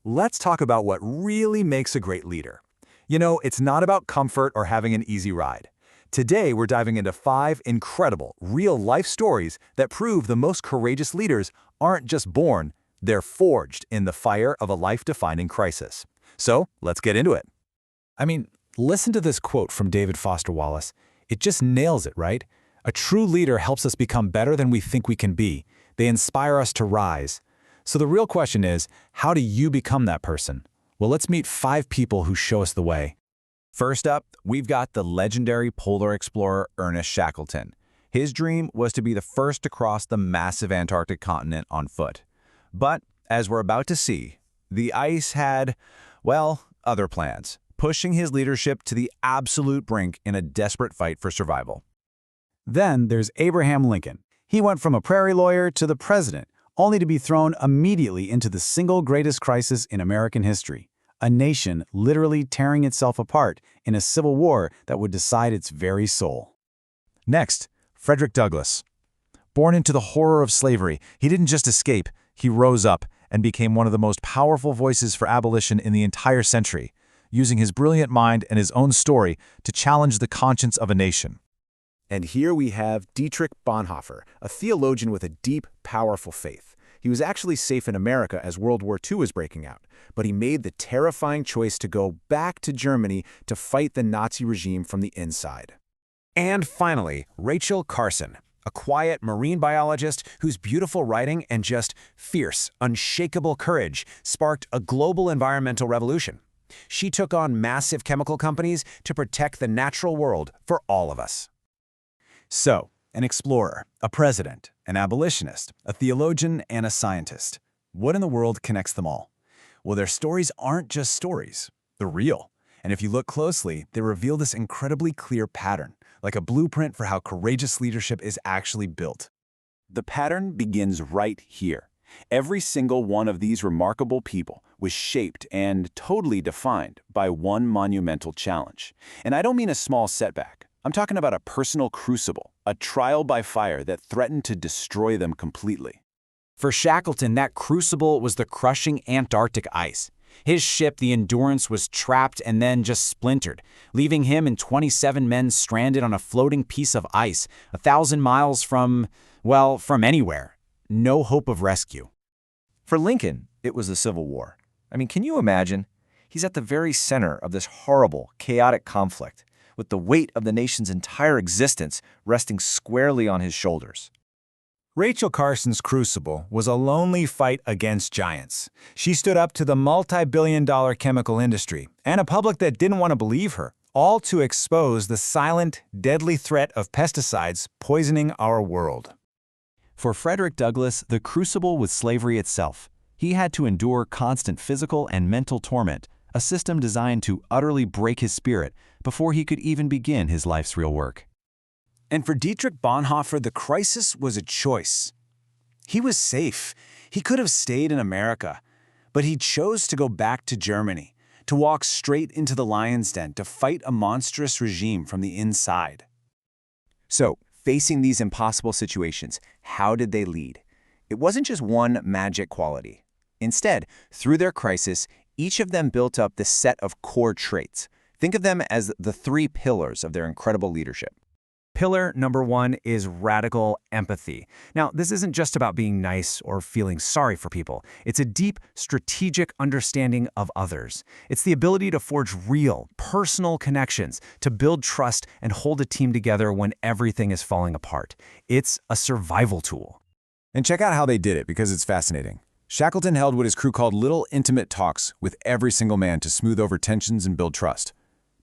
let's talk about what really makes a great leader. It's not about comfort or having an easy ride. Today, we're diving into 5 incredible, real-life stories that prove the most courageous leaders aren't just born, they're forged in the fire of a life-defining crisis. So, let's get into it. Listen to this quote from David Foster Wallace. It just nails it, right? A true leader helps us become better than we think we can be. They inspire us to rise. So the real question is, how do you become that person? Well, let's meet 5 people who show us the way. First up, we've got the legendary polar explorer Ernest Shackleton. His dream was to be the first to cross the massive Antarctic continent on foot. But, as we're about to see, the ice had, well, other plans, pushing his leadership to the absolute brink in a desperate fight for survival. Then there's Abraham Lincoln. He went from a prairie lawyer to the president, only to be thrown immediately into the single greatest crisis in American history, a nation literally tearing itself apart in a civil war that would decide its very soul. Next, Frederick Douglass. Born into the horror of slavery, he didn't just escape, he rose up and became one of the most powerful voices for abolition in the entire century, using his brilliant mind and his own story to challenge the conscience of a nation. And here we have Dietrich Bonhoeffer, a theologian with a deep, powerful faith. He was actually safe in America as World War II was breaking out, but he made the terrifying choice to go back to Germany to fight the Nazi regime from the inside. And finally, Rachel Carson, a quiet marine biologist whose beautiful writing and just fierce, unshakable courage sparked a global environmental revolution. She took on massive chemical companies to protect the natural world for all of us. So, an explorer, a president, an abolitionist, a theologian, and a scientist. What in the world connects them all? Well, their stories aren't just stories. They're real. And if you look closely, they reveal this incredibly clear pattern, like a blueprint for how courageous leadership is actually built. The pattern begins right here. Every single one of these remarkable people was shaped and totally defined by one monumental challenge. And I don't mean a small setback. I'm talking about a personal crucible, a trial by fire that threatened to destroy them completely. For Shackleton, that crucible was the crushing Antarctic ice. His ship, the Endurance, was trapped and then just splintered, leaving him and 27 men stranded on a floating piece of ice, 1,000 miles from anywhere. No hope of rescue. For Lincoln, it was the Civil War. Can you imagine? He's at the very center of this horrible, chaotic conflict, with the weight of the nation's entire existence resting squarely on his shoulders. Rachel Carson's crucible was a lonely fight against giants. She stood up to the multi-billion-dollar chemical industry and a public that didn't want to believe her, all to expose the silent, deadly threat of pesticides poisoning our world. For Frederick Douglass, the crucible was slavery itself. He had to endure constant physical and mental torment, a system designed to utterly break his spirit before he could even begin his life's real work. And for Dietrich Bonhoeffer, the crisis was a choice. He was safe. He could have stayed in America, but he chose to go back to Germany, to walk straight into the lion's den to fight a monstrous regime from the inside. So, facing these impossible situations, how did they lead? It wasn't just one magic quality. Instead, through their crisis, each of them built up this set of core traits. Think of them as the 3 pillars of their incredible leadership. Pillar number 1 is radical empathy. Now, this isn't just about being nice or feeling sorry for people. It's a deep, strategic understanding of others. It's the ability to forge real, personal connections, to build trust and hold a team together when everything is falling apart. It's a survival tool. And check out how they did it, because it's fascinating. Shackleton held what his crew called little intimate talks with every single man to smooth over tensions and build trust.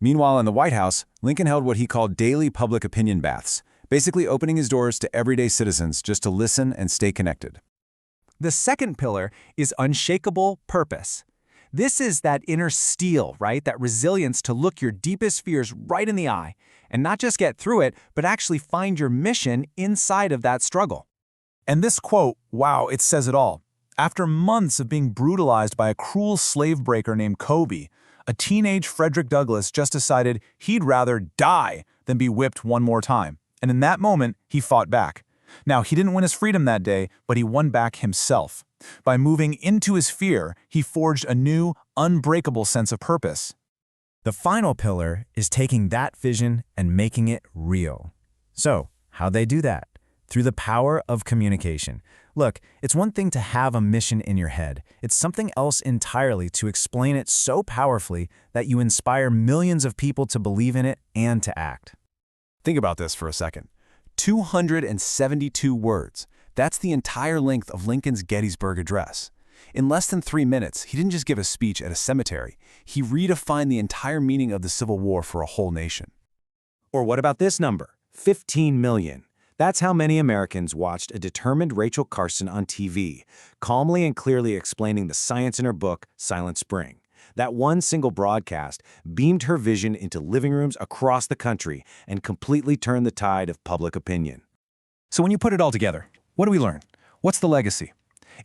Meanwhile, in the White House, Lincoln held what he called daily public opinion baths, basically opening his doors to everyday citizens just to listen and stay connected. The second pillar is unshakable purpose. This is that inner steel, right? That resilience to look your deepest fears right in the eye and not just get through it, but actually find your mission inside of that struggle. And this quote, wow, it says it all. After months of being brutalized by a cruel slave breaker named Covey, a teenage Frederick Douglass just decided he'd rather die than be whipped one more time. And in that moment, he fought back. Now, he didn't win his freedom that day, but he won back himself. By moving into his fear, he forged a new, unbreakable sense of purpose. The final pillar is taking that vision and making it real. So, how'd they do that? Through the power of communication. Look, it's one thing to have a mission in your head. It's something else entirely to explain it so powerfully that you inspire millions of people to believe in it and to act. Think about this for a second. 272 words. That's the entire length of Lincoln's Gettysburg Address. In less than 3 minutes, he didn't just give a speech at a cemetery. He redefined the entire meaning of the Civil War for a whole nation. Or what about this number? 15 million. That's how many Americans watched a determined Rachel Carson on TV, calmly and clearly explaining the science in her book, Silent Spring. That one single broadcast beamed her vision into living rooms across the country and completely turned the tide of public opinion. So when you put it all together, what do we learn? What's the legacy?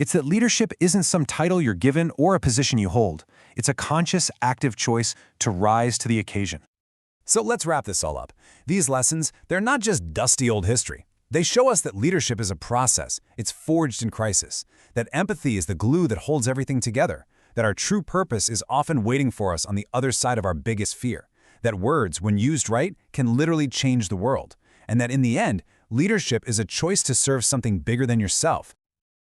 It's that leadership isn't some title you're given or a position you hold. It's a conscious, active choice to rise to the occasion. So let's wrap this all up. These lessons, they're not just dusty old history. They show us that leadership is a process. It's forged in crisis. That empathy is the glue that holds everything together. That our true purpose is often waiting for us on the other side of our biggest fear. That words, when used right, can literally change the world. And that in the end, leadership is a choice to serve something bigger than yourself.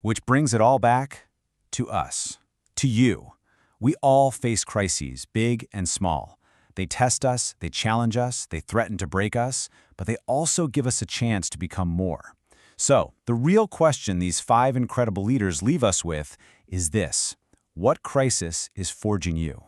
Which brings it all back to us, to you. We all face crises, big and small. They test us, they challenge us, they threaten to break us, but they also give us a chance to become more. So, the real question these 5 incredible leaders leave us with is this: what crisis is forging you?